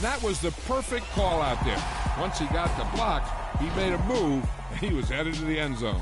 That was the perfect call out there. Once he got the block, he made a move, and he was headed to the end zone.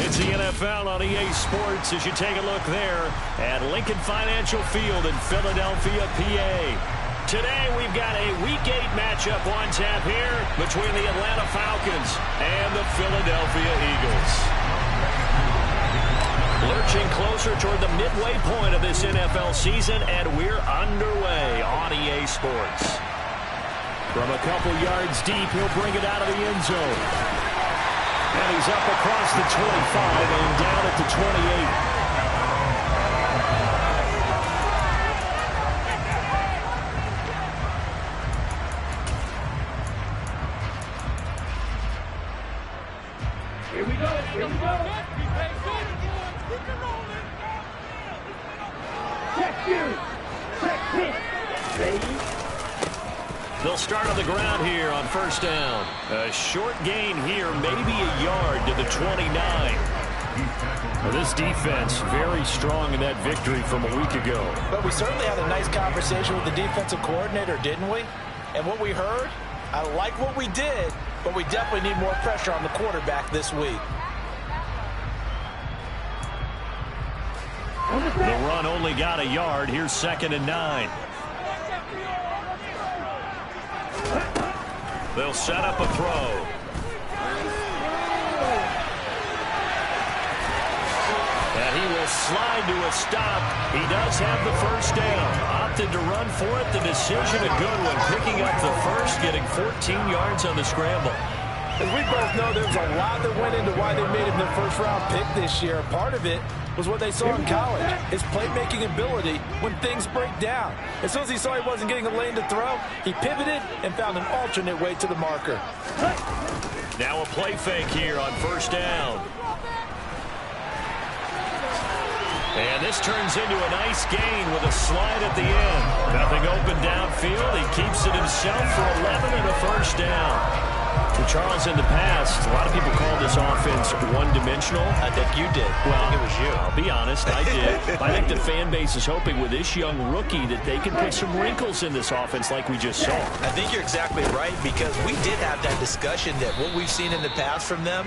It's the NFL on EA Sports as you take a look there at Lincoln Financial Field in Philadelphia, PA. Today we've got a Week 8 matchup on tap here between the Atlanta Falcons and the Philadelphia Eagles. Lurching closer toward the midway point of this NFL season, and we're underway on EA Sports. From a couple yards deep, he'll bring it out of the end zone. And he's up across the 25 and down at the 28. Here we go. Here we go. Check you. Check hit, baby. They'll start on the ground here on first down. A short gain here, maybe a yard to the 29. Well, this defense very strong in that victory from a week ago. But we certainly had a nice conversation with the defensive coordinator, didn't we? And what we heard, I like what we did, but we definitely need more pressure on the quarterback this week. The run only got a yard. Here's 2nd and 9. They'll set up a throw. And he will slide to a stop. He does have the first down. Opted to run for it. The decision a good one. Picking up the first, getting 14 yards on the scramble. As we both know, there's a lot that went into why they made him their first-round pick this year. Part of it was what they saw in college, his playmaking ability when things break down. As soon as he saw he wasn't getting a lane to throw, he pivoted and found an alternate way to the marker. Now a play fake here on first down. And this turns into a nice gain with a slide at the end. Nothing open downfield. He keeps it himself for 11 and a first down. So Charles, in the past, a lot of people call this offense one-dimensional. I think you did. Well, I think it was you. I'll be honest, I did. I think the fan base is hoping with this young rookie that they can put some wrinkles in this offense like we just saw. I think you're exactly right, because we did have that discussion that what we've seen in the past from them,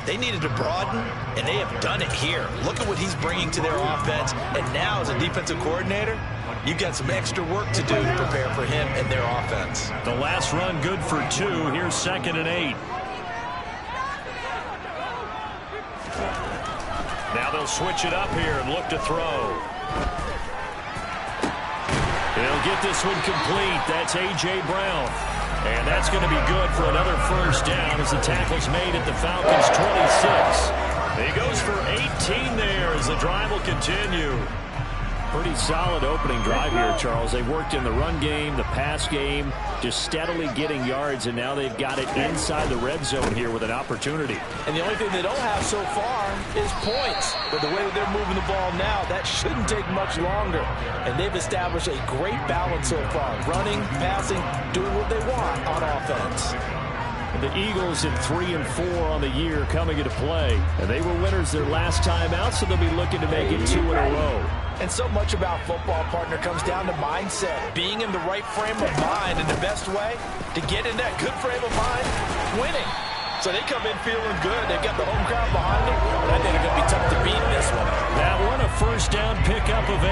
they needed to broaden, and they have done it here. Look at what he's bringing to their offense, and now as a defensive coordinator, you've got some extra work to do to prepare for him and their offense. The last run good for 2. Here's 2nd and 8. Now they'll switch it up here and look to throw. They'll get this one complete. That's A.J. Brown. And that's going to be good for another first down as the tackle's made at the Falcons' 26. He goes for 18 there as the drive will continue. Pretty solid opening drive here, Charles. They worked in the run game, the pass game, just steadily getting yards, and now they've got it inside the red zone here with an opportunity. And the only thing they don't have so far is points. But the way that they're moving the ball now, that shouldn't take much longer. And they've established a great balance so far. Running, passing, doing what they want on offense. The Eagles at 3 and 4 on the year coming into play. And they were winners their last time out, so they'll be looking to make it 2 in a row. And so much about football, partner, comes down to mindset. Being in the right frame of mind, and the best way to get in that good frame of mind, winning. So they come in feeling good. They've got the home crowd behind them. I think it's going to be tough to beat this one. That one a first down pickup of 8.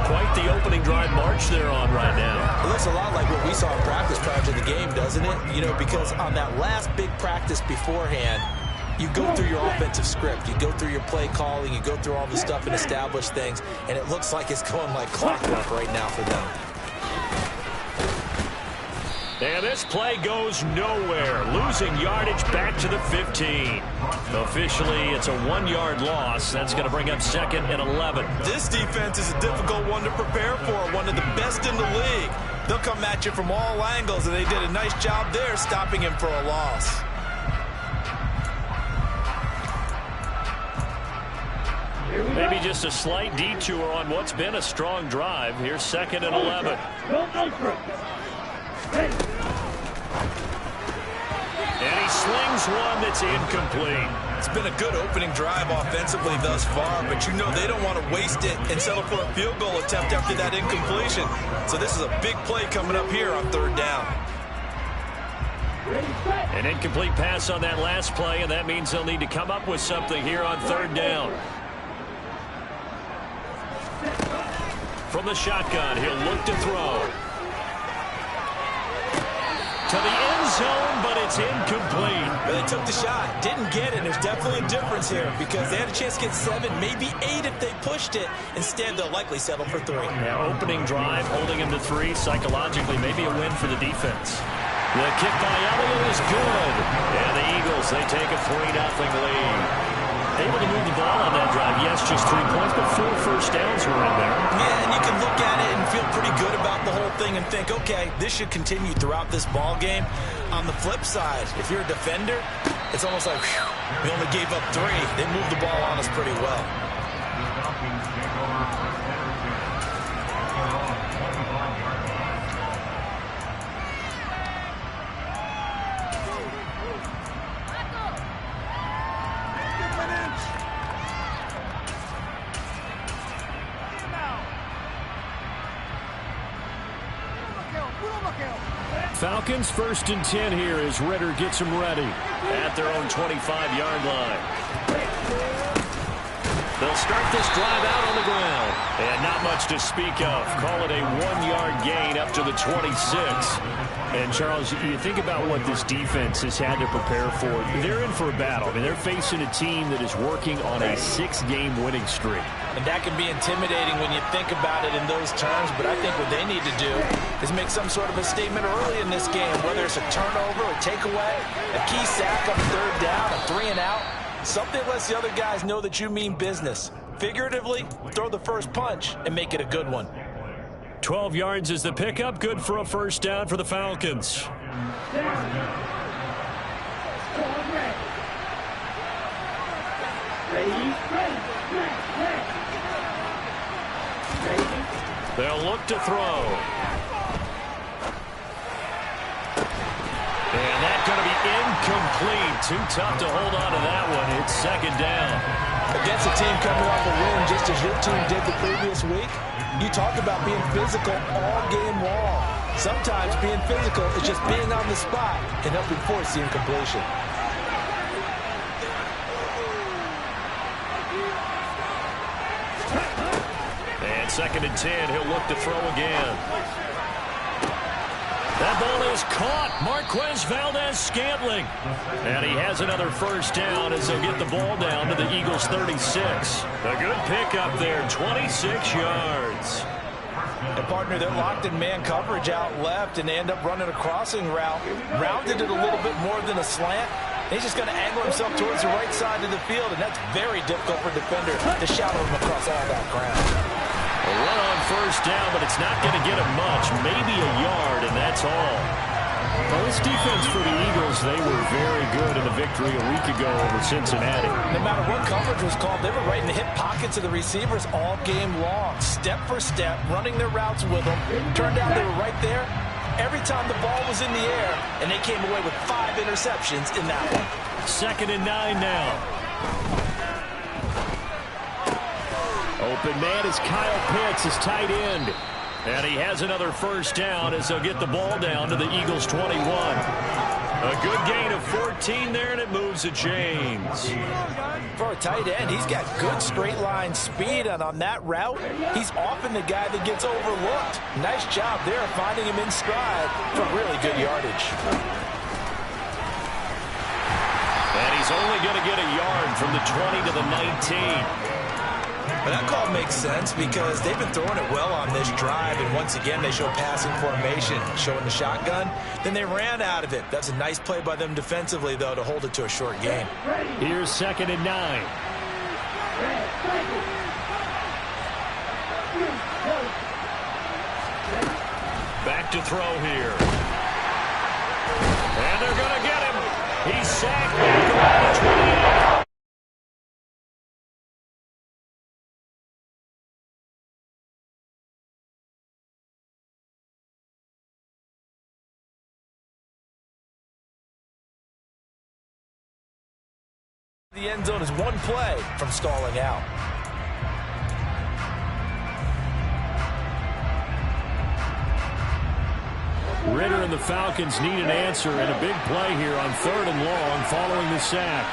Quite the opening drive march they're on right now. It looks a lot like what we saw in practice prior to the game, doesn't it? You know, because on that last big practice beforehand, you go through your offensive script. You go through your play calling. You go through all the stuff and establish things. And it looks like it's going like clockwork right now for them. And this play goes nowhere. Losing yardage back to the 15. Officially, it's a 1-yard loss. That's going to bring up 2nd and 11. This defense is a difficult one to prepare for, one of the best in the league. They'll come at you from all angles, and they did a nice job there stopping him for a loss. Maybe just a slight detour on what's been a strong drive. Here's 2nd and 11. And he slings one that's incomplete. It's been a good opening drive offensively thus far, but you know they don't want to waste it and settle for a field goal attempt after that incompletion. So this is a big play coming up here on 3rd down. An incomplete pass on that last play, and that means they'll need to come up with something here on 3rd down. From the shotgun, he'll look to throw. To the end zone, but it's incomplete. They took the shot, didn't get it. There's definitely a difference here because they had a chance to get 7, maybe 8 if they pushed it. Instead, they'll likely settle for 3. Now, opening drive, holding him to 3. Psychologically, maybe a win for the defense. The kick by Elliott is good. And the Eagles, they take a 3-0 lead. Able to move the ball on that drive. Yes, just 3 points, but 4 first downs were in there. Yeah, and you can look at it and feel pretty good about the whole thing and think, okay, this should continue throughout this ball game. On the flip side, if you're a defender, it's almost like, whew, we only gave up 3. They moved the ball on us pretty well. Falcons 1st and 10 here as Ritter gets them ready at their own 25-yard line. They'll start this drive out on the ground. And not much to speak of. Call it a 1-yard gain up to the 26. And, Charles, you think about what this defense has had to prepare for. They're in for a battle. I mean, they're facing a team that is working on a 6-game winning streak. And that can be intimidating when you think about it in those terms, but I think what they need to do is make some sort of a statement early in this game, whether it's a turnover, a takeaway, a key sack on 3rd down, a 3-and-out. Something lets the other guys know that you mean business. Figuratively, throw the first punch and make it a good one. 12 yards is the pickup. Good for a first down for the Falcons. They'll look to throw. And that's going to be incomplete. Too tough to hold on to that one. It's 2nd down. Against a team coming off a win just as your team did the previous week, you talk about being physical all game long. Sometimes being physical is just being on the spot and helping force the incompletion. And 2nd and 10, he'll look to throw again. That ball is caught. Marquez Valdez-Scantling. And he has another first down as they'll get the ball down to the Eagles' 36. A good pickup there, 26 yards. And, partner, they're locked in man coverage out left, and they end up running a crossing route. Rounded it a little bit more than a slant. He's just going to angle himself towards the right side of the field, and that's very difficult for a defender to shadow him across all that ground. A run on first down, but it's not going to get him much. Maybe a yard, and that's all. Well, this defense for the Eagles, they were very good in the victory a week ago over Cincinnati. No matter what coverage was called, they were right in the hip pockets of the receivers all game long. Step for step, running their routes with them. Turned out they were right there every time the ball was in the air, and they came away with 5 interceptions in that one. 2nd and 9 now. Open man is Kyle Pitts, his tight end. And he has another first down as they'll get the ball down to the Eagles' 21. A good gain of 14 there, and it moves to James. For a tight end, he's got good straight line speed, and on that route, he's often the guy that gets overlooked. Nice job there finding him in stride for really good yardage. And he's only going to get a yard from the 20 to the 19. But that call makes sense because they've been throwing it well on this drive, and once again they show passing formation, showing the shotgun. Then they ran out of it. That's a nice play by them defensively, though, to hold it to a short gain. Here's 2nd and 9. Back to throw here. And they're going to get him. He's sacked back around the 28. The end zone is one play from stalling out. Ritter and the Falcons need an answer, and a big play here on 3rd and long following the sack.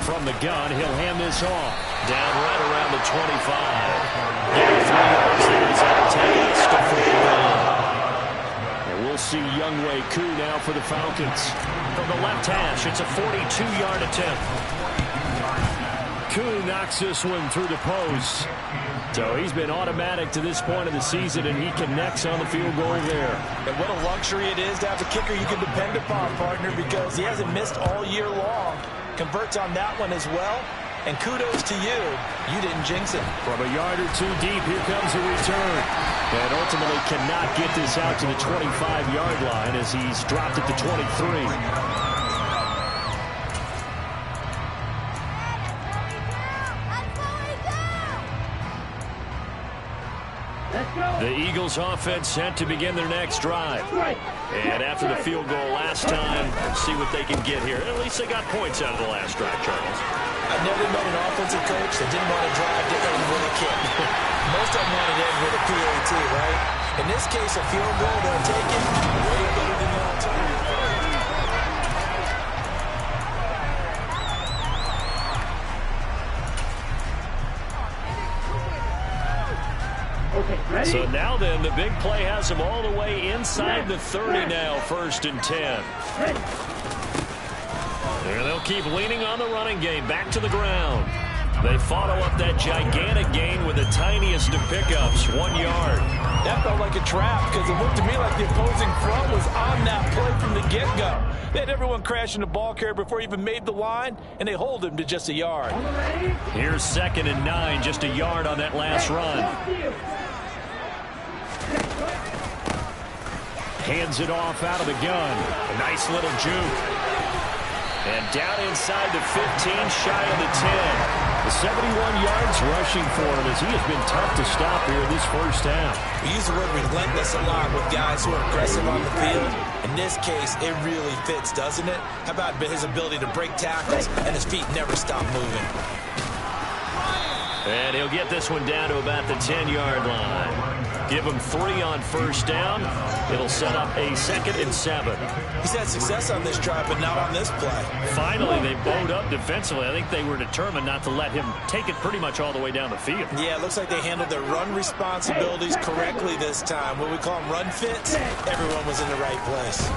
From the gun, he'll hand this off. Down right around the 25. Getting 3 yards there as that takes to 4th down. We'll see Younghoe Koo now for the Falcons. From the left hash, it's a 42-yard attempt. Koo knocks this one through the post. So he's been automatic to this point of the season, and he connects on the field goal there. And what a luxury it is to have a kicker you can depend upon, partner, because he hasn't missed all year long. Converts on that one as well. And kudos to you. You didn't jinx it. From a yard or two deep, here comes the return. And ultimately cannot get this out to the 25-yard line as he's dropped at the 23. The Eagles offense set to begin their next drive. And after the field goal last time, see what they can get here. At least they got points out of the last drive, Charles. I've never met an offensive coach that didn't want to drive to end with a kick. Most of them wanted to end with a PAT, right? In this case, a field goal, they'll take it. Way better than the alternative. So now then, the big play has them all the way inside the 30 now, 1st and 10. There they'll keep leaning on the running game, back to the ground. They follow up that gigantic gain with the tiniest of pickups, 1 yard. That felt like a trap because it looked to me like the opposing front was on that play from the get-go. They had everyone crashing the ball carrier before he even made the line, and they hold him to just a yard. Here's 2nd and 9, just a yard on that last run. Hands it off out of the gun. A nice little juke. And down inside the 15, shy of the 10. The 71 yards rushing for him as he has been tough to stop here this first half. We use the word relentless a lot with guys who are aggressive on the field. In this case, it really fits, doesn't it? How about his ability to break tackles and his feet never stop moving? And he'll get this one down to about the 10-yard line. Give him 3 on 1st down. It'll set up a 2nd and 7. He's had success on this drive, but not on this play. Finally, they bowed up defensively. I think they were determined not to let him take it pretty much all the way down the field. Yeah, it looks like they handled their run responsibilities correctly this time. What we call them run fits, everyone was in the right place.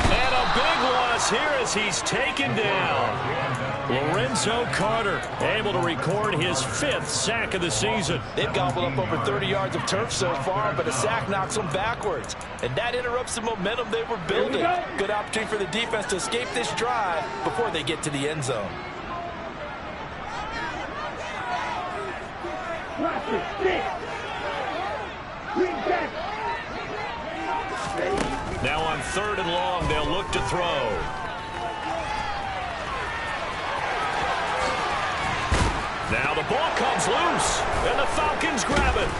And a big loss here as he's taken down. Lorenzo Carter able to record his 5th sack of the season. They've gobbled up over 30 yards of turf so far, but a sack knocks them backwards. And that interrupts the momentum they were building. Good opportunity for the defense to escape this drive before they get to the end zone. Now on 3rd and long, they'll look to throw. Now the ball comes loose, and the Falcons grab it.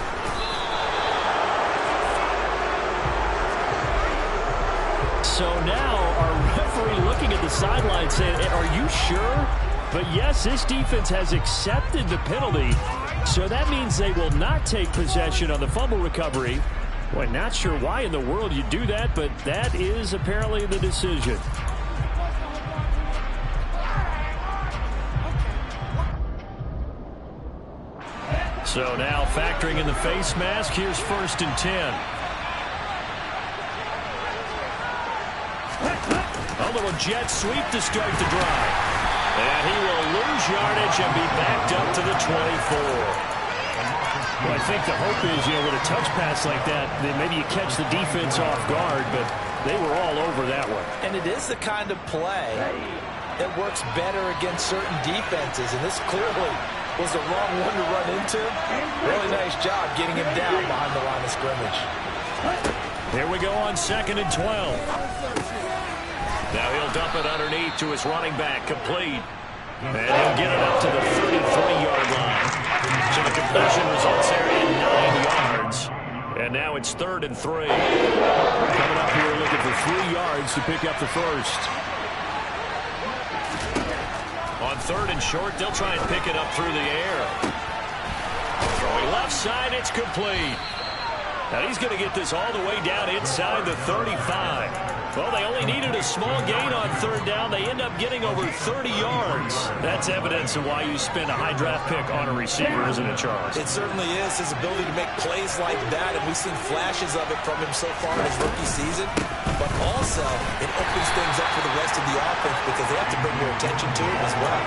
So now our referee looking at the sideline saying, are you sure? But yes, this defense has accepted the penalty, so that means they will not take possession on the fumble recovery. Boy, not sure why in the world you do that, but that is apparently the decision. So now factoring in the face mask, here's 1st and 10. A little jet sweep to start the drive. And he will lose yardage and be backed up to the 24. Well, I think the hope is, with a touch pass like that, then maybe you catch the defense off guard, but they were all over that one. And it is the kind of play that works better against certain defenses, and this clearly was the wrong one to run into. Really nice job getting him down behind the line of scrimmage. Here we go on 2nd and 12. Now he'll dump it underneath to his running back, complete. And he'll get it up to the 33-yard line. So the completion results there in 9 yards. And now it's 3rd and 3. Coming up here looking for 3 yards to pick up the first. On 3rd and short, they'll try and pick it up through the air. Throwing left side, it's complete. Now he's going to get this all the way down inside the 35. Well, they only needed a small gain on 3rd down. They end up getting over 30 yards. That's evidence of why you spend a high draft pick on a receiver, isn't it, Charles? It certainly is. His ability to make plays like that, and we've seen flashes of it from him so far in his rookie season. But also, it opens things up for the rest of the offense because they have to bring their attention to him as well.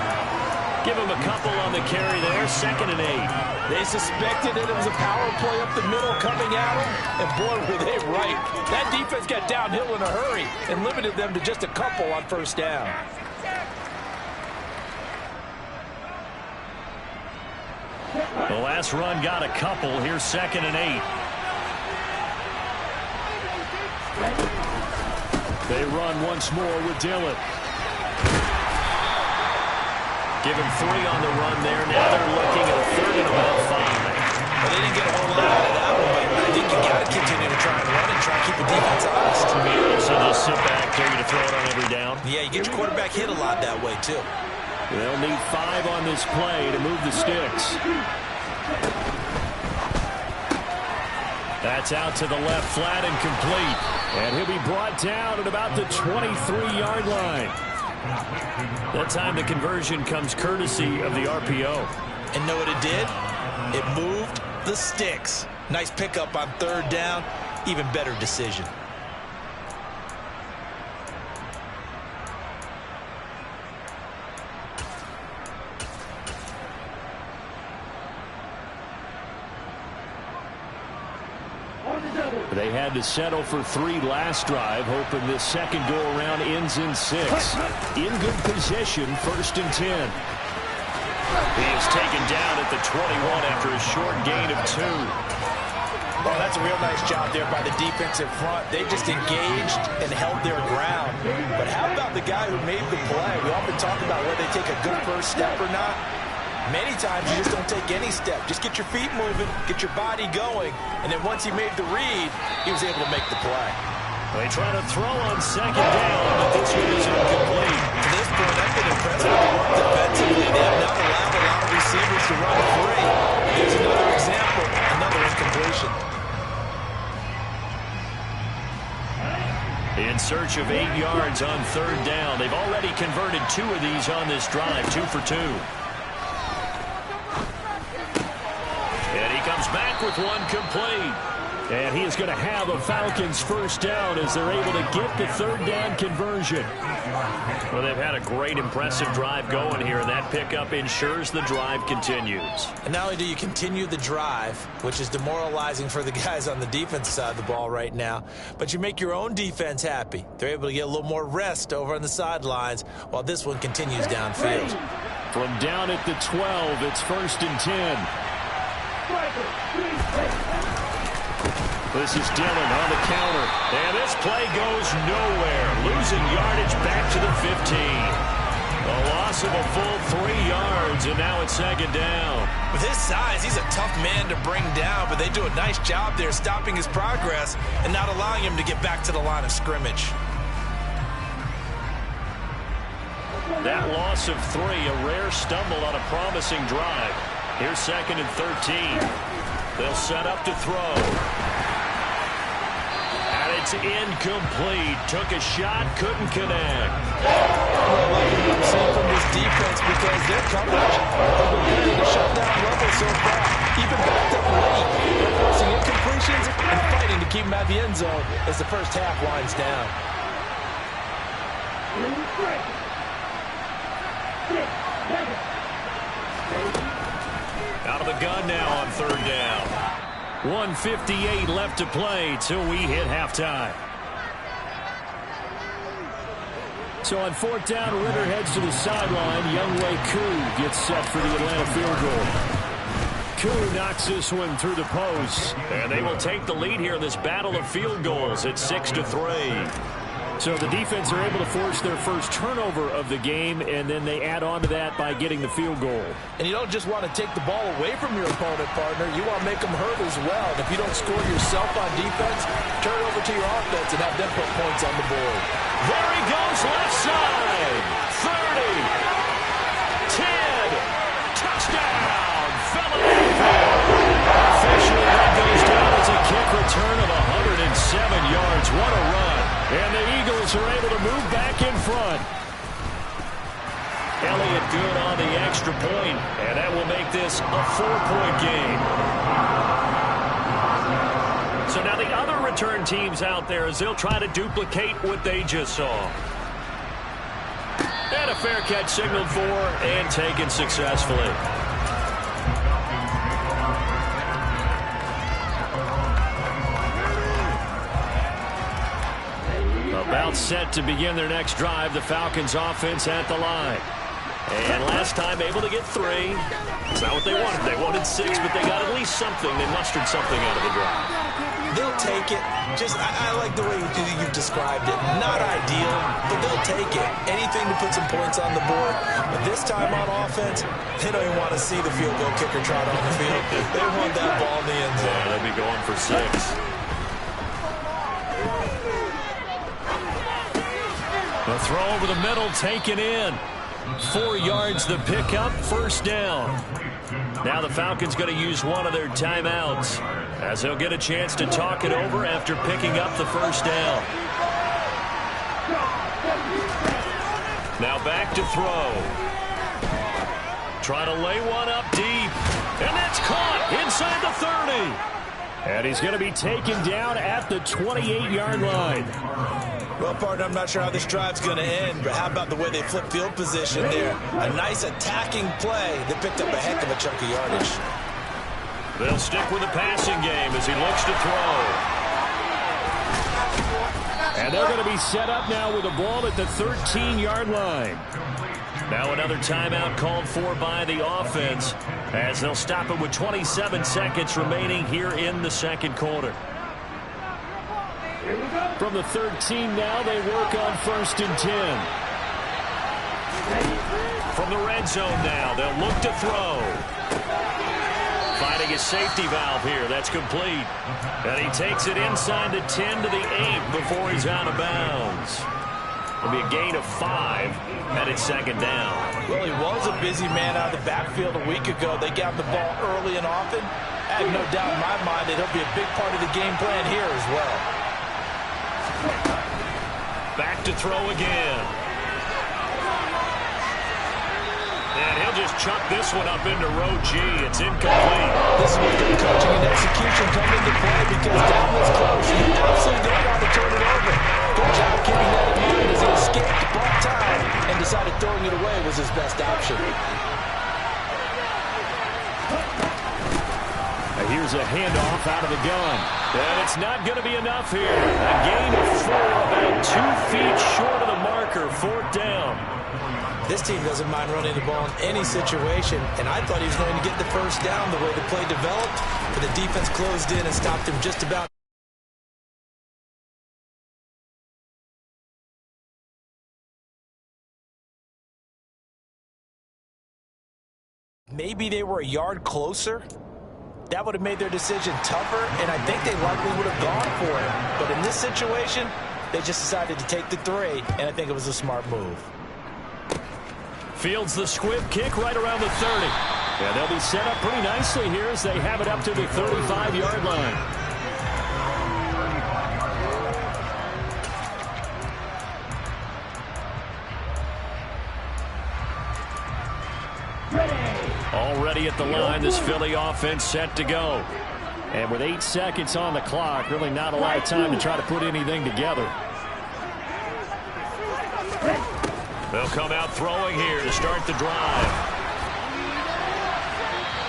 Give him a couple on the carry there, 2nd and 8. They suspected it was a power play up the middle coming at them, and boy, were they right. That defense got downhill in a hurry and limited them to just a couple on 1st down. The last run got a couple. Here's 2nd and 8. They run once more with Dillon. Give him 3 on the run there. Now they're looking at a 3rd and about 5. Well, they didn't get a whole lot out of that one, but I think you got to continue to try and run and try and keep the defense honest. So just sit back, tell you to throw it on every down. Yeah, you get your quarterback hit a lot that way, too. They'll need 5 on this play to move the sticks. That's out to the left, flat and complete. And he'll be brought down at about the 23-yard line. That time the conversion comes courtesy of the RPO. And know what it did? It moved the sticks. Nice pickup on 3rd down. Even better decision. They had to settle for 3 last drive, hoping this second go-around ends in 6. In good position, 1st and 10. He is taken down at the 21 after a short gain of 2. Oh, that's a real nice job there by the defensive front. They just engaged and held their ground. But how about the guy who made the play? We often talk about whether they take a good first step or not. Many times you just don't take any step. Just get your feet moving, get your body going, and then once he made the read, he was able to make the play. They try to throw on 2nd down, but this one is incomplete. To this point, I've been impressed with the work defensively. They have not allowed a lot of receivers to run free. Here's another example, another incompletion. In search of 8 yards on 3rd down. They've already converted 2 of these on this drive, 2 for 2. And he comes back with 1 complete. And he is going to have a Falcons 1st down as they're able to get the 3rd down conversion. Well, they've had a great, impressive drive going here, and that pickup ensures the drive continues. And not only do you continue the drive, which is demoralizing for the guys on the defense side of the ball right now, but you make your own defense happy. They're able to get a little more rest over on the sidelines while this one continues downfield. From down at the 12, it's 1st and 10. This is Dillon on the counter. And this play goes nowhere. Losing yardage back to the 15. A loss of a full 3 yards, and now it's 2nd down. With his size, he's a tough man to bring down, but they do a nice job there stopping his progress and not allowing him to get back to the line of scrimmage. That loss of 3, a rare stumble on a promising drive. Here's 2nd and 13. They'll set up to throw. And it's incomplete. Took a shot, couldn't connect. I like what I'm seeing from this defense because their coverage has been good at the shutdown level so far. Even backed up late. They're forcing incompletions and fighting to keep them at the end zone as the first half winds down. Out of the gun now on 3rd down. 1:58 left to play till we hit halftime. So on 4th down, Ritter heads to the sideline. Younghoe Koo gets set for the Atlanta field goal. Koo knocks this one through the post. And they will take the lead here in this battle of field goals at 6-3. So the defense are able to force their first turnover of the game, and then they add on to that by getting the field goal. And you don't just want to take the ball away from your opponent, partner. You want to make them hurt as well. And if you don't score yourself on defense, turn it over to your offense and have them put points on the board. There he goes, left side. 30. 10. Touchdown. Officially, that goes down as a kick return of 107 yards. What a run. And the Eagles are able to move back in front. Elliott good on the extra point, and that will make this a 4-point game. So now the other return teams out there as they'll try to duplicate what they just saw. And a fair catch signaled for and taken successfully. About set to begin their next drive, the Falcons offense at the line. And last time able to get 3. It's not what they wanted. They wanted 6, but they got at least something. They mustered something out of the drive. They'll take it. I like the way you've described it. Not ideal, but they'll take it. Anything to put some points on the board. But this time on offense, they don't even want to see the field goal kicker trot on the field. They want that ball in the end zone. Yeah, they'll be going for 6. The throw over the middle taken in. 4 yards the pickup, 1st down. Now the Falcons going to use one of their timeouts as they'll get a chance to talk it over after picking up the 1st down. Now back to throw. Trying to lay one up deep. And that's caught inside the 30. And he's going to be taken down at the 28-yard line. Well, partner, I'm not sure how this drive's going to end, but how about the way they flip field position there? A nice attacking play that picked up a heck of a chunk of yardage. They'll stick with the passing game as he looks to throw. And they're going to be set up now with a ball at the 13-yard line. Now another timeout called for by the offense as they'll stop it with 27 seconds remaining here in the 2nd quarter. From the 13 now, they work on 1st and 10. From the red zone now, they'll look to throw. Finding a safety valve here. That's complete. And he takes it inside the 10 to the 8 before he's out of bounds. It'll be a gain of 5, and it's 2nd down. Well, he was a busy man out of the backfield a week ago. They got the ball early and often. I have no doubt in my mind that he'll be a big part of the game plan here as well. Back to throw again. And he'll just chuck this one up into row G. It's incomplete. This is where good coaching and execution come into play because down this close, you absolutely don't want to turn it over. Good job keeping that in mind as he escaped ball time and decided throwing it away was his best option. Here's a handoff out of the gun. And it's not going to be enough here. A gain of 4, about 2 feet short of the marker, 4th down. This team doesn't mind running the ball in any situation, and I thought he was going to get the 1st down the way the play developed, but the defense closed in and stopped him just about. Maybe they were a yard closer. That would have made their decision tougher, and I think they likely would have gone for it. But in this situation, they just decided to take the 3, and I think it was a smart move. Fields the squib kick right around the 30. And they'll be set up pretty nicely here as they have it up to the 35-yard line. Already at the line, this Philly offense set to go. And with 8 seconds on the clock, really not a lot of time to try to put anything together. They'll come out throwing here to start the drive.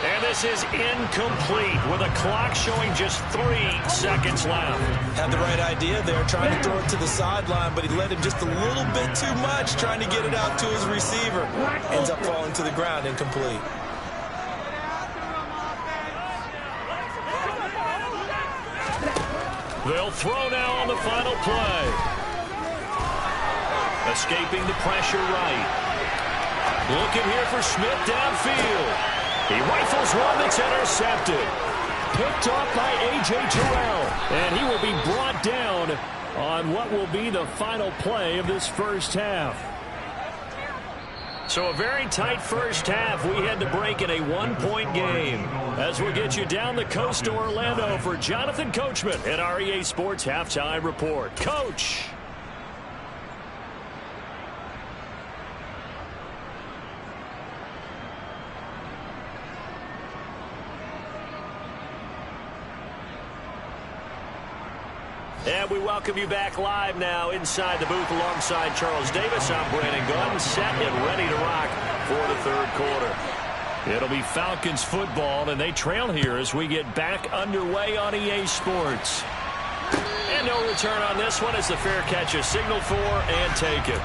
And this is incomplete with a clock showing just 3 seconds left. Had the right idea there, trying to throw it to the sideline, but he let him just a little bit too much, trying to get it out to his receiver. Ends up falling to the ground, incomplete. They'll throw now on the final play. Escaping the pressure right. Looking here for Smith downfield. He rifles one that's intercepted. Picked off by A.J. Terrell. And he will be brought down on what will be the final play of this first half. So a very tight first half. We had to break in a 1-point game. As we'll get you down the coast to Orlando for Jonathan Coachman at our EA Sports Halftime Report. Coach. And we welcome you back live now inside the booth alongside Charles Davis. I'm Brandon Gunn, set and ready to rock for the third quarter. It'll be Falcons football, and they trail here as we get back underway on EA Sports. And no return on this one as the fair catch is signaled for and taken.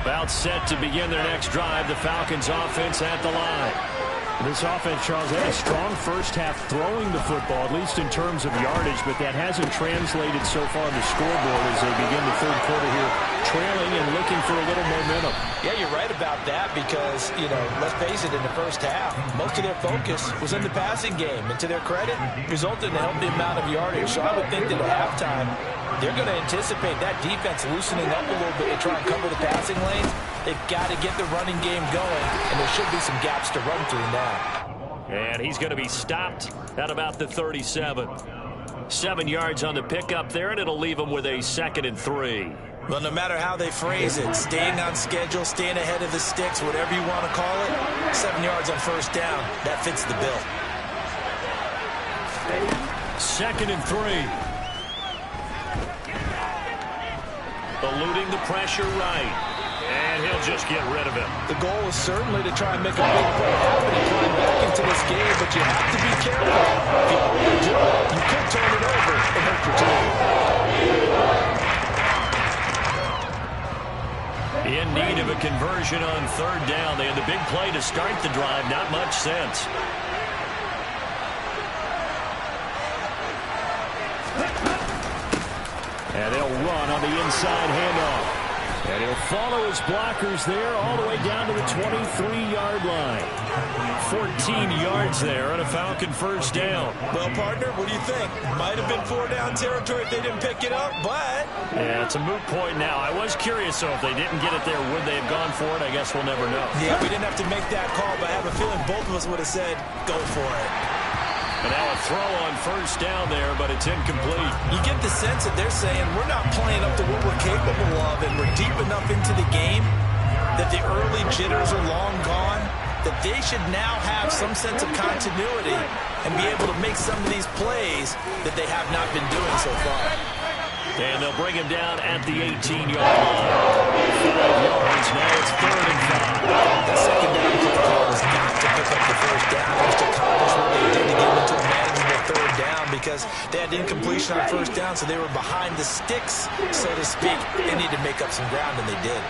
About set to begin their next drive. The Falcons offense at the line. This offense, Charles, had a strong first half throwing the football, at least in terms of yardage, but that hasn't translated so far on the scoreboard as they begin the third quarter here, trailing and looking for a little momentum. Yeah, you're right about that because, let's face it, in the first half, most of their focus was in the passing game. And to their credit, resulted in a healthy amount of yardage. So I would think that at halftime, they're going to anticipate that defense loosening up a little bit to try and cover the passing lanes. They've got to get the running game going, and there should be some gaps to run through now. And he's going to be stopped at about the 37. 7 yards on the pickup there, and it'll leave him with a 2nd and 3. Well, no matter how they phrase it, staying on schedule, staying ahead of the sticks, whatever you want to call it, 7 yards on first down, that fits the bill. 2nd and 3. Eluding the pressure right. And he'll just get rid of it. The goal is certainly to try and make a big play happen and climb back into this game, but you have to be careful. If you overdo it, you could turn it over and hurt your team. In need of a conversion on third down. They had the big play to start the drive. Not much sense. And they'll run on the inside handoff. And he'll follow his blockers there all the way down to the 23-yard line. 14 yards there on a Falcon first down. Well, partner, what do you think? Might have been 4-down territory if they didn't pick it up, but... Yeah, it's a moot point now. I was curious, so if they didn't get it there, would they have gone for it? I guess we'll never know. Yeah, we didn't have to make that call, but I have a feeling both of us would have said, go for it. And now a throw on first down there, but it's incomplete. You get the sense that they're saying we're not playing up to what we're capable of, and we're deep enough into the game that the early jitters are long gone, that they should now have some sense of continuity and be able to make some of these plays that they have not been doing so far. And they'll bring him down at the 18-yard line. 5 yards, now it's 3rd and 5. The second down play call is not to pick up the first down. It was to accomplish what they did to get into a manageable third down because they had incompletion on first down, so they were behind the sticks, so to speak. They needed to make up some ground, and they did.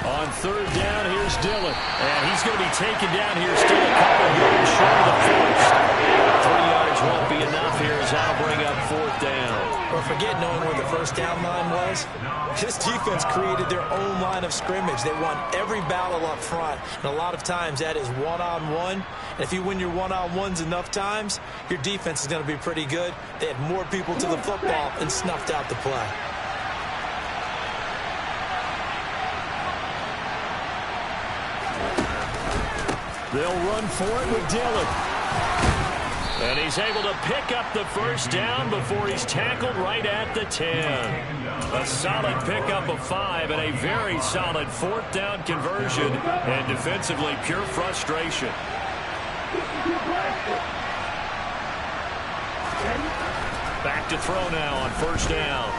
On third down, here's Dillon. And he's going to be taken down here, still a couple yards short of the first. 3 yards won't be enough here as that'll bring up 4th down. Or forget knowing where the first down line was. This defense created their own line of scrimmage. They won every battle up front, and a lot of times that is one-on-one. And if you win your one-on-ones enough times, your defense is going to be pretty good. They had more people to the football and snuffed out the play. They'll run for it with Dillon. And he's able to pick up the first down before he's tackled right at the 10. A solid pickup of 5 and a very solid 4th down conversion. And defensively, pure frustration. Back to throw now on 1st down.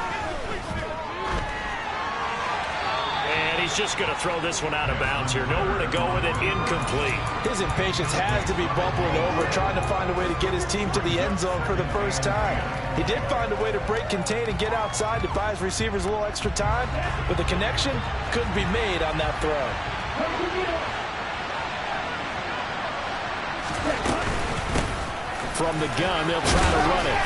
And he's just going to throw this one out of bounds here. Nowhere to go with it. Incomplete. His impatience has to be bubbling over, trying to find a way to get his team to the end zone for the first time. He did find a way to break contain and get outside to buy his receivers a little extra time, but the connection couldn't be made on that throw. From the gun, they'll try to run it.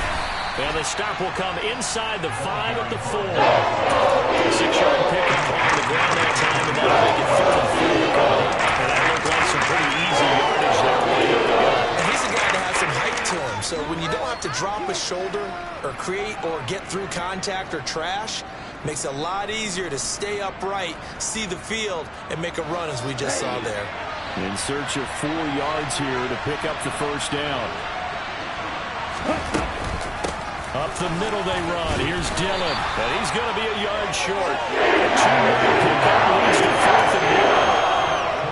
And the stop will come inside the 5 at the 4. 6-yard pickup on the ground that time, and that'll make it 3rd and 4. And that looked like some pretty easy yardage there right up the gut. And he's a guy that has some height to him, so when you don't have to drop a shoulder or create or get through contact or trash, makes it a lot easier to stay upright, see the field, and make a run as we just saw there. In search of 4 yards here to pick up the first down. Up the middle they run. Here's Dillon. And he's going to be a yard short. A 2-yard pickup leads to 4th and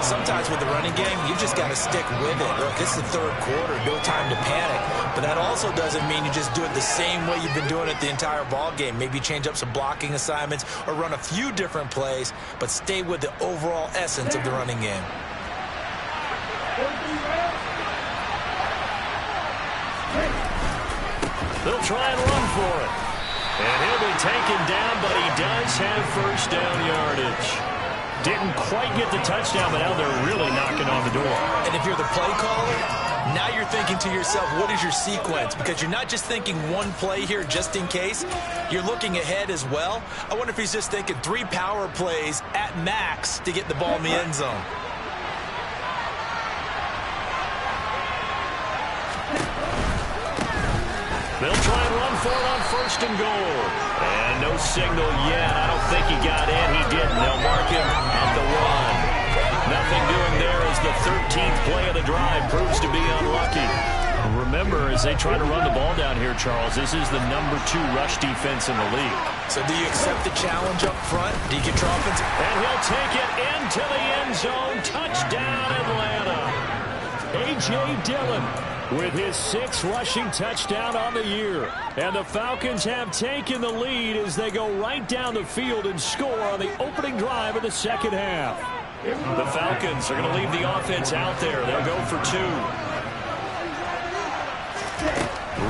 1. Sometimes with the running game, you just got to stick with it. Look, it's the 3rd quarter, no time to panic. But that also doesn't mean you just do it the same way you've been doing it the entire ball game. Maybe change up some blocking assignments or run a few different plays, but stay with the overall essence of the running game. They'll try and run for it. And he'll be taken down, but he does have 1st down yardage. Didn't quite get the touchdown, but now they're really knocking on the door. And if you're the play caller, now you're thinking to yourself, what is your sequence? Because you're not just thinking one play here just in case. You're looking ahead as well. I wonder if he's just thinking 3 power plays at max to get the ball in the end zone. They'll try and run for it on 1st and goal. And no signal yet. I don't think he got in. He didn't. They'll mark him at the 1. Nothing doing there as the 13th play of the drive proves to be unlucky. Remember, as they try to run the ball down here, Charles, this is the number 2 rush defense in the league. So do you accept the challenge up front? Do you get your offense? And he'll take it into the end zone. Touchdown, Atlanta. A.J. Dillon with his 6th rushing touchdown on the year. And the Falcons have taken the lead as they go right down the field and score on the opening drive of the 2nd half. The Falcons are going to leave the offense out there. They'll go for 2.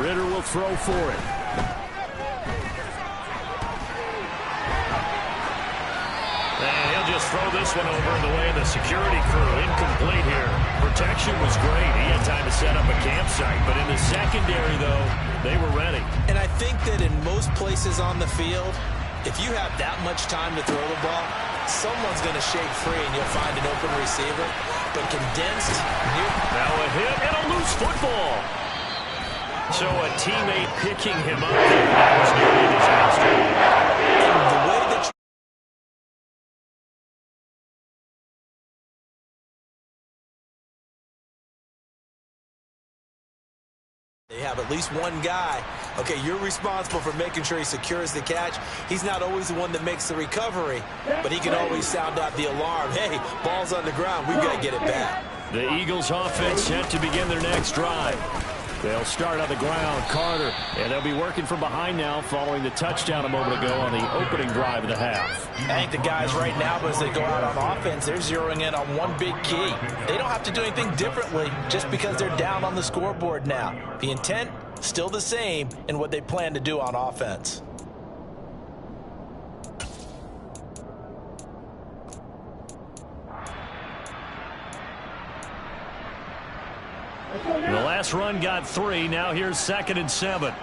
Ritter will throw for it. And he'll just throw this one over in the way of the security crew. Incomplete here. Protection was great. He had time to set up a campsite. But in the secondary, though, they were ready. And I think that in most places on the field, if you have that much time to throw the ball, someone's going to shake free and you'll find an open receiver. But condensed, now a hit and a loose football. So a teammate picking him up there. That was nearly a disaster. and the way that they have at least one guy. Okay, you're responsible for making sure he secures the catch. He's not always the one that makes the recovery, but he can always sound out the alarm. Hey, ball's on the ground. We've got to get it back. The Eagles offense set to begin their next drive. They'll start on the ground. Carter. And they'll be working from behind now following the touchdown a moment ago on the opening drive of the half. I think the guys right now, as they go out on offense, they're zeroing in on one big key. They don't have to do anything differently just because they're down on the scoreboard now. The intent, still the same in what they plan to do on offense. The last run got 3. Now here's 2nd and 7.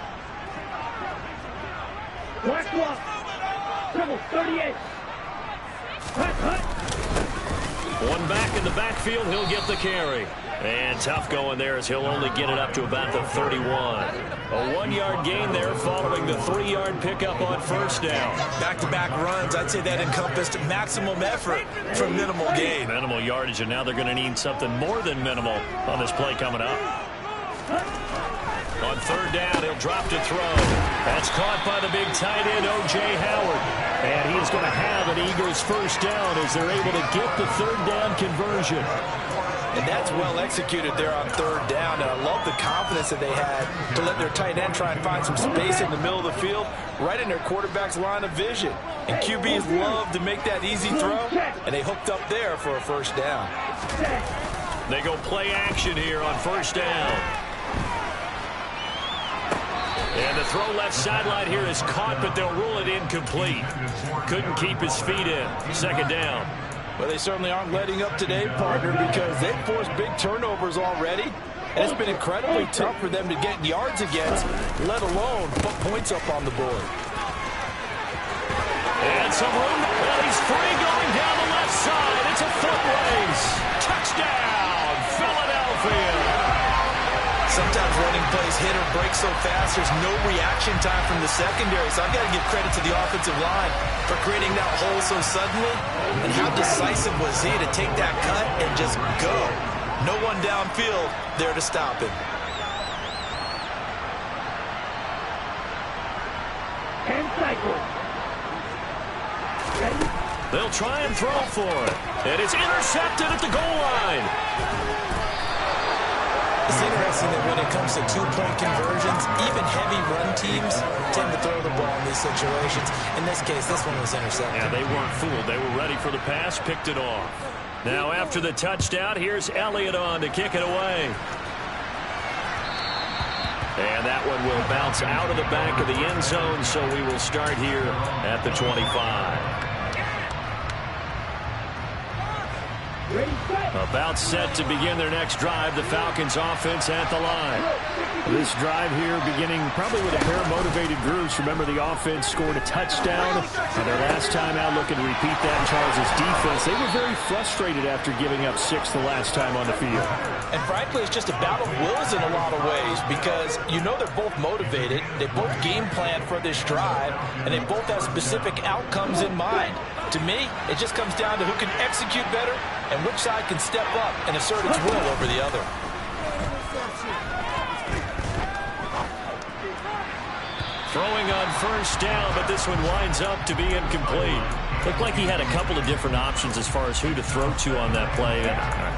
Black block. Dribble, 38. One back in the backfield. He'll get the carry. And tough going there as he'll only get it up to about the 31. A 1-yard gain there following the 3-yard pickup on 1st down. Back-to-back runs, I'd say that encompassed maximum effort for minimal gain. Minimal yardage, and now they're going to need something more than minimal on this play coming up. On third down, he'll drop to throw. That's caught by the big tight end, O.J. Howard. And he is going to have an Eagles first down as they're able to get the third down conversion. And that's well executed there on third down. And I love the confidence that they had to let their tight end try and find some space in the middle of the field, right in their quarterback's line of vision. And QBs love to make that easy throw, and they hooked up there for a first down. They go play action here on first down. And the throw left sideline here is caught, but they'll rule it incomplete. Couldn't keep his feet in. Second down. Well, they certainly aren't letting up today, partner, because they've forced big turnovers already. And it's been incredibly tough for them to get yards against, let alone put points up on the board. And some room. Well, he's free going down the left side. It's a foot race. Touchdown, Philadelphia. Sometimes running plays hit or break so fast, there's no reaction time from the secondary. So I've got to give credit to the offensive line for creating that hole so suddenly. And how decisive was he to take that cut and just go? No one downfield there to stop him. 10 cycles. They'll try and throw for it. And it's intercepted at the goal line. It's interesting that when it comes to two-point conversions, even heavy run teams tend to throw the ball in these situations. In this case, this one was intercepted. Yeah, they weren't fooled. They were ready for the pass, picked it off. Now after the touchdown, here's Elliott on to kick it away. And that one will bounce out of the back of the end zone, so we will start here at the 25. About set to begin their next drive, the Falcons offense at the line. This drive here beginning probably with a pair of motivated groups. Remember, the offense scored a touchdown on their last time out, looking to repeat that in Charles' defense. They were very frustrated after giving up 6 the last time on the field. And frankly, it's just a battle of wills in a lot of ways because you know they're both motivated, they both game plan for this drive, and they both have specific outcomes in mind. To me, it just comes down to who can execute better and which side can step up and assert its will over the other. Throwing on first down, but this one winds up to be incomplete. Looked like he had a couple of different options as far as who to throw to on that play.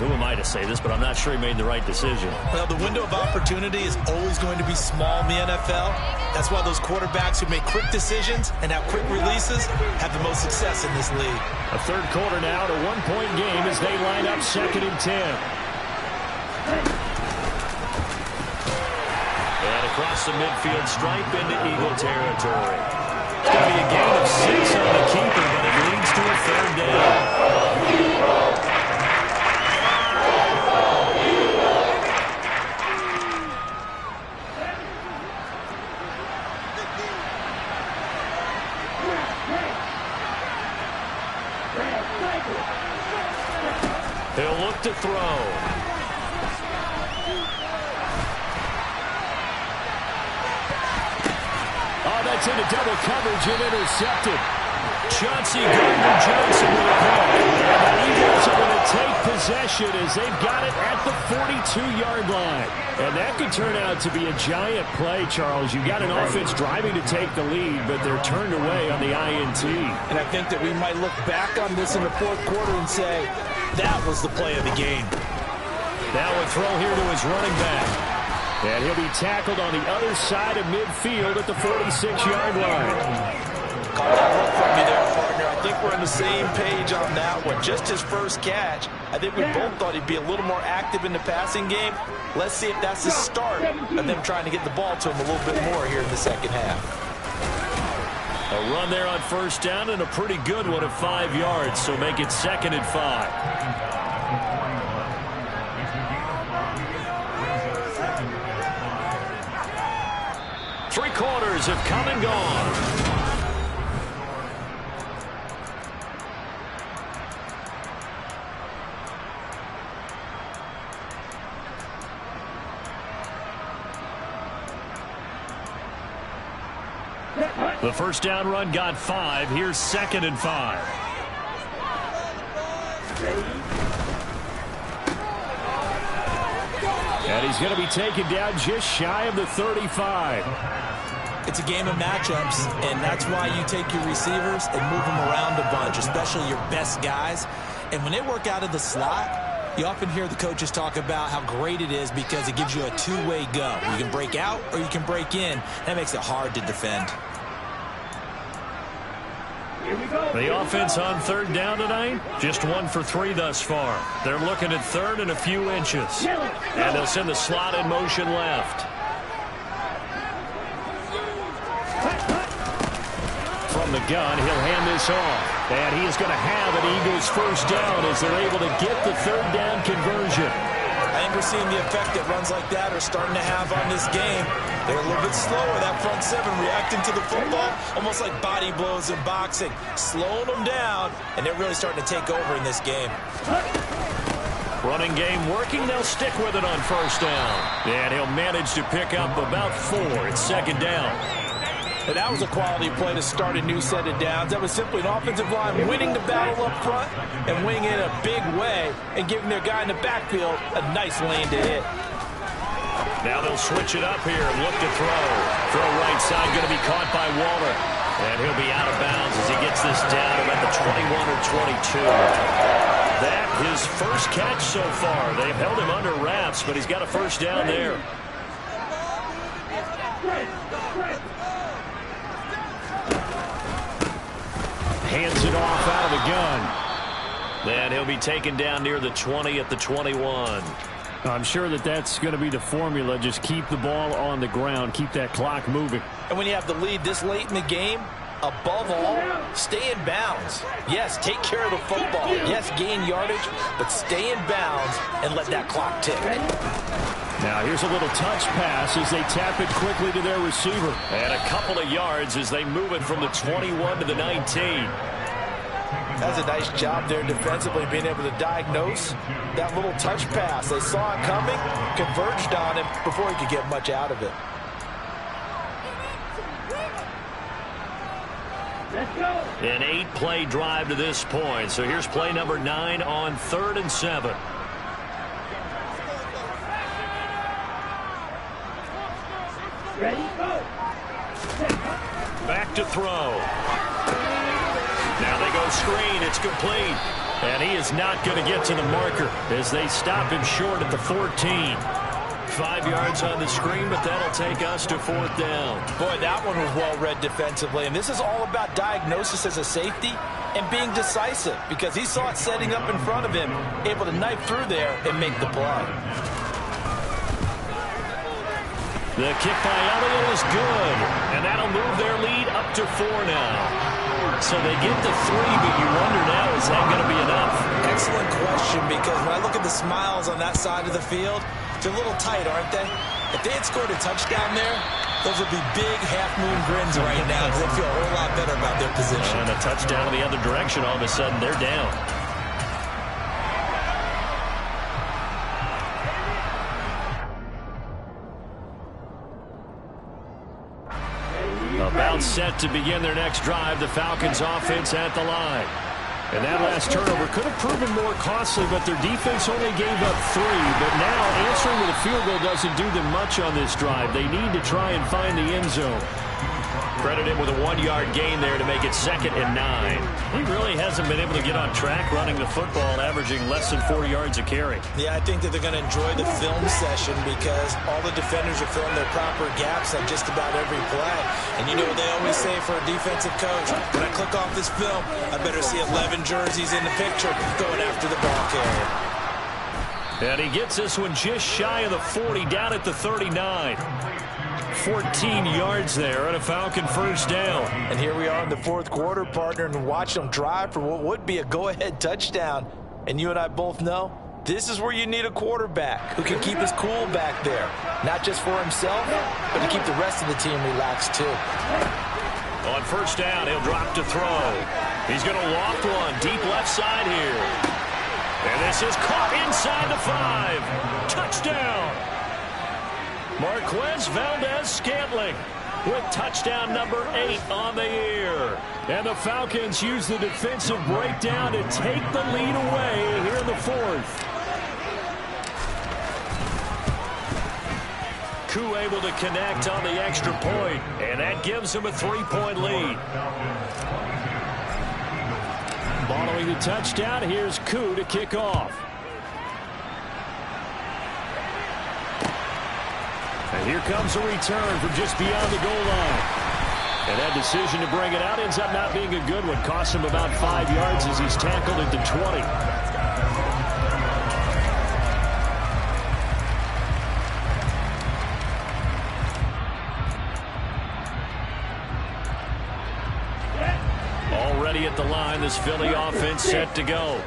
Who am I to say this, but I'm not sure he made the right decision. Well, the window of opportunity is always going to be small in the NFL. That's why those quarterbacks who make quick decisions and have quick releases have the most success in this league. A third quarter now, a one-point game as they line up 2nd and 10. And across the midfield stripe into Eagle territory. It's going to be a gain of 6 on the keeper, but it leads to a third down. He'll look to throw. That's into double coverage and intercepted. Chauncey Gardner-Johnson with a pick. And the Eagles are going to take possession as they've got it at the 42-yard line. And that could turn out to be a giant play, Charles. You've got an offense driving to take the lead, but they're turned away on the INT. And I think that we might look back on this in the fourth quarter and say, that was the play of the game. Now a throw here to his running back. And he'll be tackled on the other side of midfield at the 46-yard line. Caught that look from you there, partner. I think we're on the same page on that one. Just his first catch. I think we both thought he'd be a little more active in the passing game. Let's see if that's the start of them trying to get the ball to him a little bit more here in the second half. A run there on first down and a pretty good one of 5 yards, so make it 2nd and 5. Three quarters have come and gone. The first down run got 5. Here's 2nd and 5. And he's going to be taken down just shy of the 35. It's a game of matchups, and that's why you take your receivers and move them around a bunch, especially your best guys. And when they work out of the slot, you often hear the coaches talk about how great it is because it gives you a two-way go. You can break out or you can break in. That makes it hard to defend. The offense on third down tonight, just 1 for 3 thus far. They're looking at third and a few inches. And they'll send the slot in motion left. From the gun, he'll hand this off. And he is going to have an Eagles first down as they're able to get the third down conversion. I think we're seeing the effect that runs like that are starting to have on this game. They're a little bit slower, that front seven, reacting to the football, almost like body blows in boxing, slowing them down, and they're really starting to take over in this game. Running game working, they'll stick with it on first down. And he'll manage to pick up about 4. It's second down. And that was a quality play to start a new set of downs. That was simply an offensive line winning the battle up front and winning it in a big way and giving their guy in the backfield a nice lane to hit. Now they'll switch it up here and look to throw. Throw right side, going to be caught by Waller. And he'll be out of bounds as he gets this down about the 21 or 22. That his first catch so far. They've held him under wraps, but he's got a first down there. Hands it off out of the gun. And he'll be taken down near the 20 at the 21. I'm sure that that's going to be the formula. Just keep the ball on the ground. Keep that clock moving. And when you have the lead this late in the game, above all, stay in bounds. Yes, take care of the football. Yes, gain yardage, but stay in bounds and let that clock tick. Now here's a little touch pass as they tap it quickly to their receiver. And a couple of yards as they move it from the 21 to the 19. That's a nice job there defensively, being able to diagnose that little touch pass. They saw it coming, converged on him before he could get much out of it. An 8-play drive to this point. So here's play number 9 on 3rd and 7. Ready, go. Back to throw. Now they go screen. It's complete. And he is not going to get to the marker as they stop him short at the 14. 5 yards on the screen, but that'll take us to 4th down. Boy, that one was well read defensively. And this is all about diagnosis as a safety and being decisive because he saw it setting up in front of him, able to knife through there and make the play. The kick by Elliott is good, and that'll move their lead up to 4 now. So they get to 3, but you wonder now, is that going to be enough? Excellent question, because when I look at the smiles on that side of the field, they're a little tight, aren't they? If they had scored a touchdown there, those would be big half-moon grins right now because they feel a whole lot better about their position. And a touchdown in the other direction, all of a sudden they're down. About set to begin their next drive, the Falcons offense at the line. And that last turnover could have proven more costly, but their defense only gave up 3. But now answering with a field goal doesn't do them much on this drive. They need to try and find the end zone. Credit him with a 1-yard gain there to make it 2nd and 9. He really hasn't been able to get on track running the football, averaging less than 4 yards a carry. Yeah, I think that they're going to enjoy the film session because all the defenders are filling their proper gaps on just about every play. And you know what they always say for a defensive coach? When I click off this film, I better see 11 jerseys in the picture going after the ball carrier. And he gets this one just shy of the 40, down at the 39. 14 yards there and a Falcon first down. And here we are in the 4th quarter, partner, and watch them drive for what would be a go-ahead touchdown. And you and I both know this is where you need a quarterback who can keep his cool back there. Not just for himself, but to keep the rest of the team relaxed too. On first down, he'll drop to throw. He's going to loft one deep left side here. And this is caught inside the 5. Touchdown. Marquez Valdez-Scantling with touchdown number 8 on the year. And the Falcons use the defensive breakdown to take the lead away here in the 4th. Koo able to connect on the extra point, and that gives him a 3-point lead. Following the touchdown, here's Koo to kick off. And here comes a return from just beyond the goal line. And that decision to bring it out ends up not being a good one. Costs him about 5 yards as he's tackled at the 20. Already at the line, this Philly offense set to go.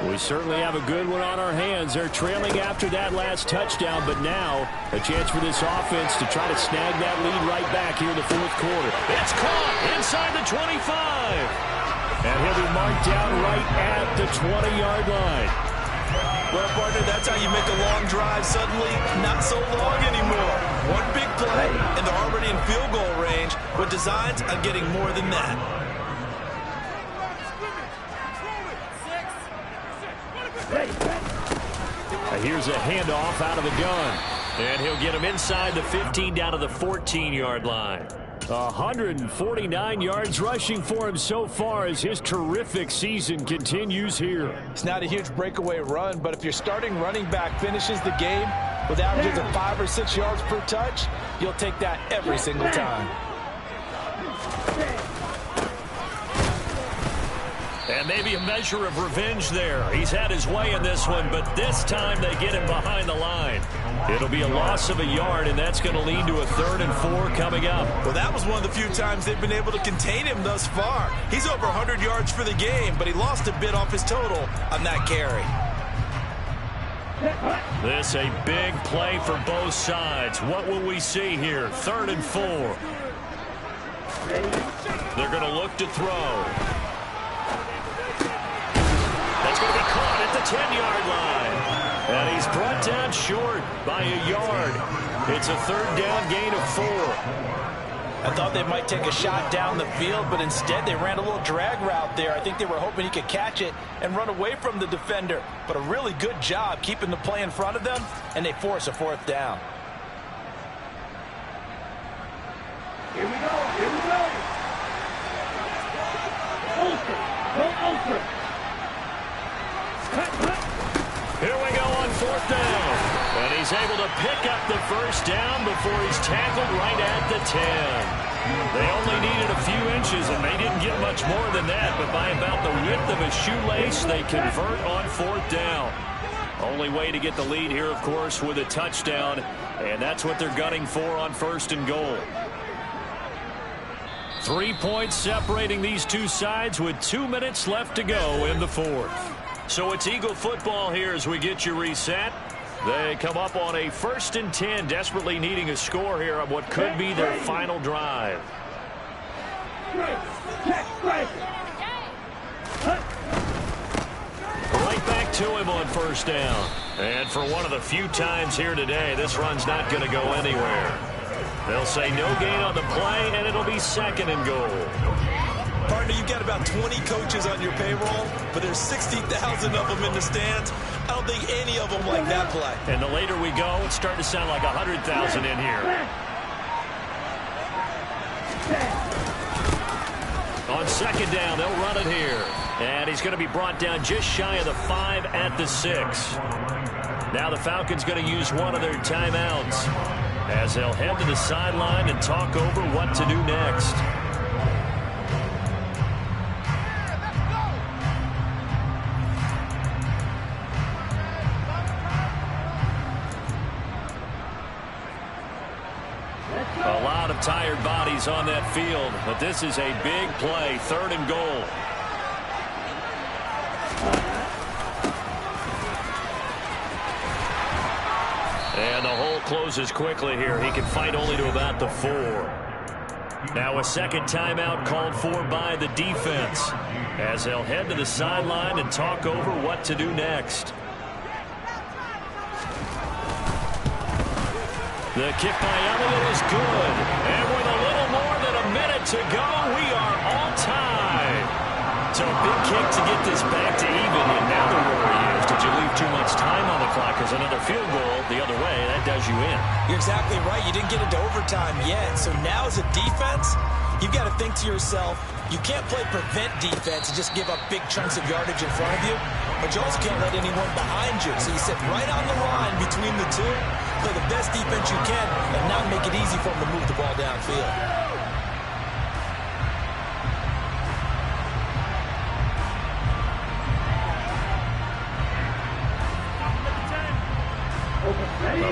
We certainly have a good one on our hands. They're trailing after that last touchdown, but now a chance for this offense to try to snag that lead right back here in the fourth quarter. It's caught inside the 25. And he'll be marked down right at the 20-yard line. Well, partner, that's how you make a long drive suddenly not so long anymore. One big play, and they're already in field goal range with designs on getting more than that. Here's a handoff out of the gun. And he'll get him inside the 15 down to the 14-yard line. 149 yards rushing for him so far as his terrific season continues here. It's not a huge breakaway run, but if your starting running back finishes the game with averages of 5 or 6 yards per touch, you'll take that every single time. And maybe a measure of revenge there. He's had his way in this one, but this time they get him behind the line. It'll be a loss of a yard, and that's going to lead to a 3rd and 4 coming up. Well, that was one of the few times they've been able to contain him thus far. He's over 100 yards for the game, but he lost a bit off his total on that carry. This a big play for both sides. What will we see here? 3rd and 4. They're going to look to throw. That's going to be caught at the 10-yard line. And he's brought down short by a yard. It's a 3rd down gain of 4. I thought they might take a shot down the field, but instead they ran a little drag route there. I think they were hoping he could catch it and run away from the defender. But a really good job keeping the play in front of them, and they force a 4th down. Here we go. Here we go. Ultra. Go ultra. Here we go on 4th down. And he's able to pick up the 1st down before he's tackled right at the 10. They only needed a few inches, and they didn't get much more than that. But by about the width of a shoelace, they convert on 4th down. Only way to get the lead here, of course, with a touchdown. And that's what they're gunning for on 1st and goal. 3 points separating these two sides with 2 minutes left to go in the 4th. So it's Eagle football here as we get you reset. They come up on a 1st and 10, desperately needing a score here on what could be their final drive. Right back to him on 1st down. And for one of the few times here today, this run's not going to go anywhere. They'll say no gain on the play, and it'll be 2nd and goal. Partner, you've got about 20 coaches on your payroll, but there's 60,000 of them in the stands. I don't think any of them like that play. And the later we go, it's starting to sound like 100,000 in here. On 2nd down, they'll run it here. And he's going to be brought down just shy of the 5 at the 6. Now the Falcons going to use one of their timeouts as they'll head to the sideline and talk over what to do next. A lot of tired bodies on that field, but this is a big play, 3rd and goal. And the hole closes quickly here. He can fight only to about the 4. Now a 2nd timeout called for by the defense as they'll head to the sideline and talk over what to do next. The kick by Elliott is good. And with a little more than a minute to go, we are all tied. So a big kick to get this back to even. And now the worry is to you leave too much time on the clock, because another field goal the other way, that does you in. You're exactly right. You didn't get into overtime yet. So now as a defense, you've got to think to yourself, you can't play prevent defense and just give up big chunks of yardage in front of you, but you also can't let anyone behind you. So you sit right on the line between the two, play the best defense you can, and not make it easy for them to move the ball downfield.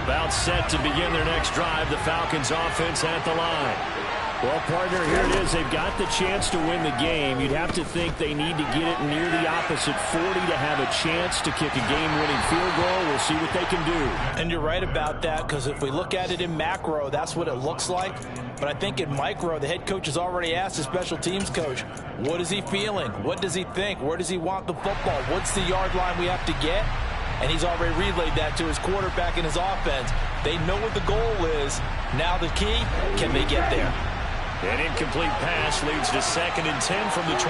About set to begin their next drive, the Falcons offense at the line. Well, partner, here it is. They've got the chance to win the game. You'd have to think they need to get it near the opposite 40 to have a chance to kick a game-winning field goal. We'll see what they can do. And you're right about that, because if we look at it in macro, that's what it looks like. But I think in micro, the head coach has already asked the special teams coach, what is he feeling? What does he think? Where does he want the football? What's the yard line we have to get? And he's already relayed that to his quarterback and his offense. They know what the goal is. Now the key, can they get there? An incomplete pass leads to 2nd and 10 from the 25.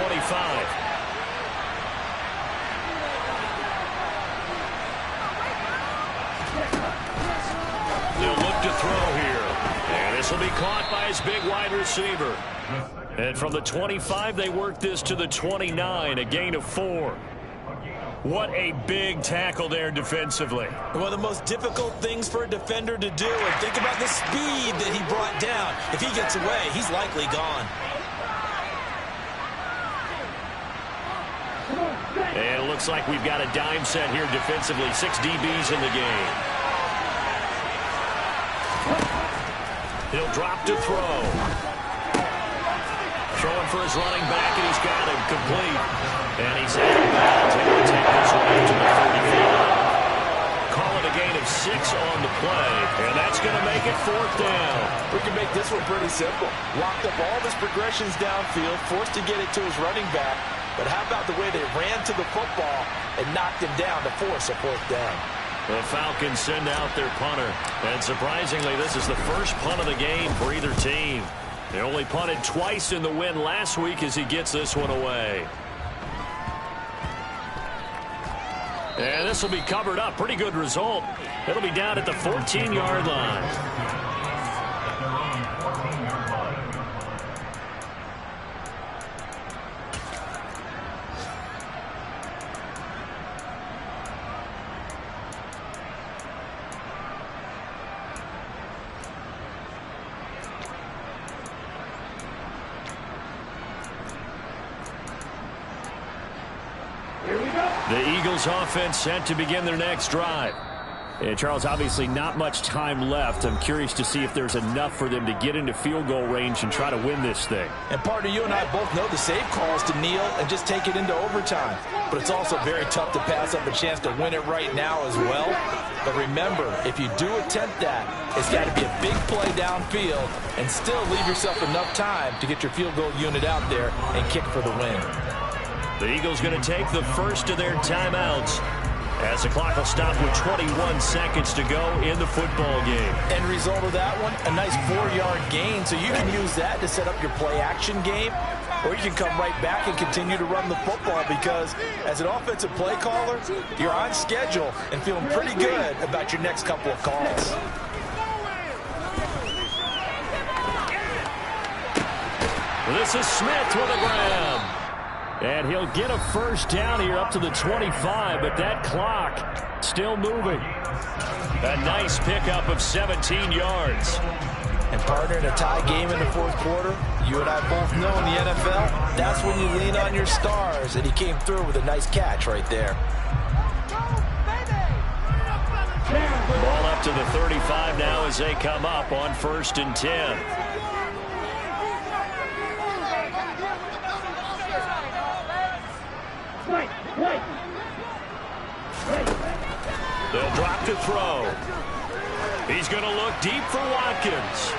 They'll look to throw here. And this will be caught by his big wide receiver. And from the 25, they work this to the 29, a gain of 4. What a big tackle there defensively. One of the most difficult things for a defender to do. And think about the speed that he brought down. If he gets away, he's likely gone. And it looks like we've got a dime set here defensively. 6 DBs in the game. He'll drop to throw. Throwing for his running back, and he's got him complete. And he's out of bounds. He will take this one to the 35. Call it a gain of 6 on the play. And that's going to make it 4th down. We can make this one pretty simple. Locked up all of his progressions downfield, forced to get it to his running back. But how about the way they ran to the football and knocked him down to force a 4th down? The Falcons send out their punter. And surprisingly, this is the first punt of the game for either team. They only punted twice in the win last week as he gets this one away. And this will be covered up. Pretty good result. It'll be down at the 14-yard line. The Eagles offense set to begin their next drive. And Charles, obviously not much time left. I'm curious to see if there's enough for them to get into field goal range and try to win this thing. And partner, you and I both know the save calls to kneel and just take it into overtime. But it's also very tough to pass up a chance to win it right now as well. But remember, if you do attempt that, it's got to be a big play downfield and still leave yourself enough time to get your field goal unit out there and kick for the win. The Eagles going to take the first of their timeouts as the clock will stop with 21 seconds to go in the football game. End result of that one, a nice 4-yard gain, so you can use that to set up your play-action game, or you can come right back and continue to run the football because as an offensive play caller, you're on schedule and feeling pretty good about your next couple of calls. This is Smith with a grab. And he'll get a first down here up to the 25, but that clock still moving. A nice pickup of 17 yards. And partner, in a tie game in the 4th quarter, you and I both know in the NFL, that's when you lean on your stars, and he came through with a nice catch right there. Ball up to the 35 now as they come up on 1st and 10. They'll drop to throw. He's going to look deep for Watkins.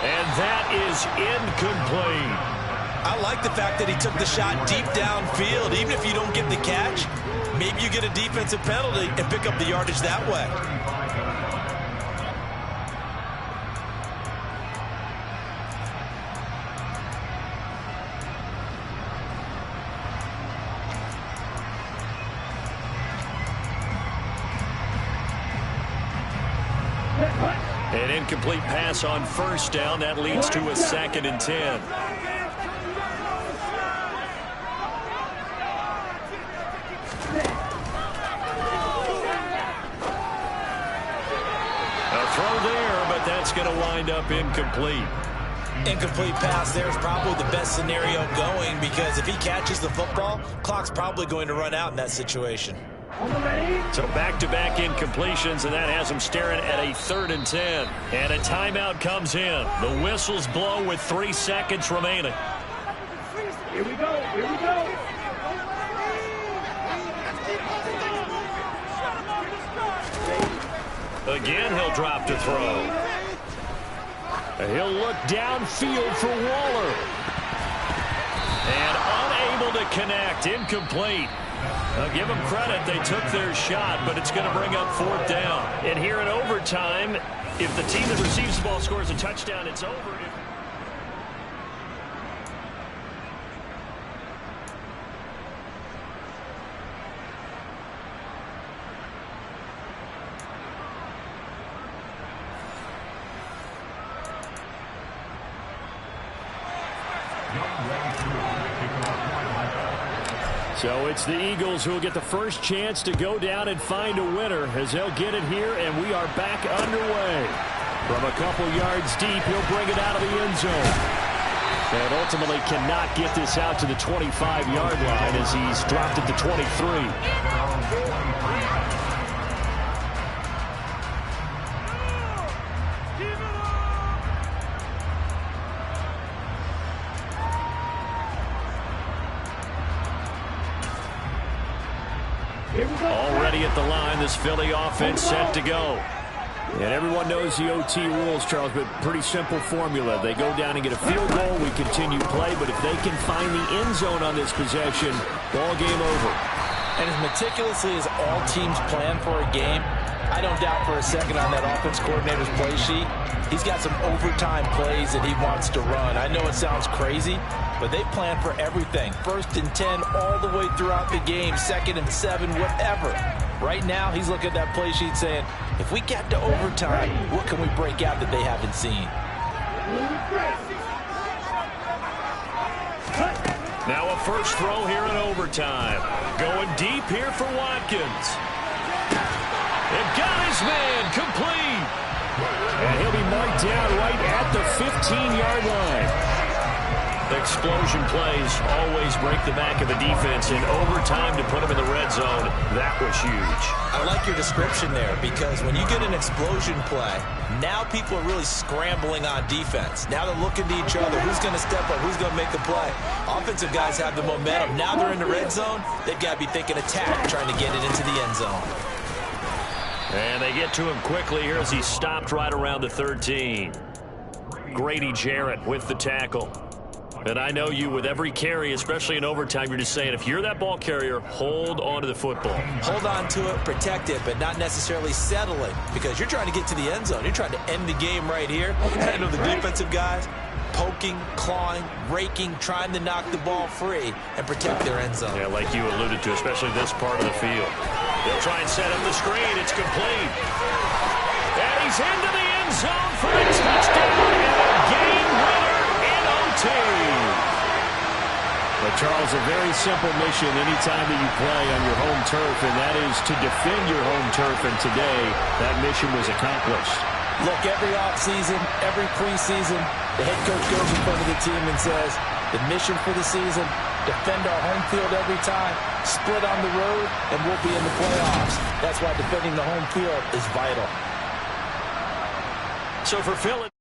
And that is incomplete. I like the fact that he took the shot deep downfield. Even if you don't get the catch, maybe you get a defensive penalty and pick up the yardage that way. An incomplete pass on first down. That leads to a 2nd and 10. A throw there, but that's going to wind up incomplete. Incomplete pass there is probably the best scenario going, because if he catches the football, clock's probably going to run out in that situation. So back-to-back incompletions, and that has him staring at a 3rd and 10. And a timeout comes in. The whistles blow with 3 seconds remaining. Here we go. Here we go. Again, he'll drop to throw. He'll look downfield for Waller. And unable to connect. Incomplete. Now give them credit. They took their shot, but it's going to bring up 4th down. And here in overtime, if the team that receives the ball scores a touchdown, it's over. So it's the Eagles who will get the first chance to go down and find a winner, as they'll get it here, and we are back underway. From a couple yards deep, he'll bring it out of the end zone. And ultimately cannot get this out to the 25-yard line as he's dropped at the 23. Already at the line, this Philly offense set to go. And everyone knows the OT rules, Charles, but pretty simple formula. They go down and get a field goal, we continue play, but if they can find the end zone on this possession, ball game over. And as meticulously as all teams plan for a game, I don't doubt for a second on that offense coordinator's play sheet, he's got some overtime plays that he wants to run. I know it sounds crazy, but they plan for everything. 1st and 10 all the way throughout the game, 2nd and 7, whatever. Right now, he's looking at that play sheet saying, if we get to overtime, what can we break out that they haven't seen? Now a first throw here in overtime. Going deep here for Watkins. It got his man complete. And he'll be marked down right at the 15-yard line. Explosion plays always break the back of the defense. In overtime to put them in the red zone, that was huge. I like your description there, because when you get an explosion play, now people are really scrambling on defense. Now they're looking to each other. Who's going to step up? Who's going to make the play? Offensive guys have the momentum. Now they're in the red zone. They've got to be thinking attack, trying to get it into the end zone. And they get to him quickly here as he stopped right around the 13. Grady Jarrett with the tackle. And I know you, with every carry, especially in overtime, you're just saying, if you're that ball carrier, hold on to the football. Hold on to it, protect it, but not necessarily settling, because you're trying to get to the end zone. You're trying to end the game right here. I know the defensive guys poking, clawing, raking, trying to knock the ball free and protect their end zone. Yeah, like you alluded to, especially this part of the field. They'll try and set up the screen. It's complete. And he's into the end zone for a touchdown and a game winner in OT. But, Charles, a very simple mission anytime that you play on your home turf, and that is to defend your home turf. And today, that mission was accomplished. Look, every offseason, every preseason, the head coach goes in front of the team and says, the mission for the season, defend our home field every time, split on the road, and we'll be in the playoffs. That's why defending the home field is vital. So for Philly.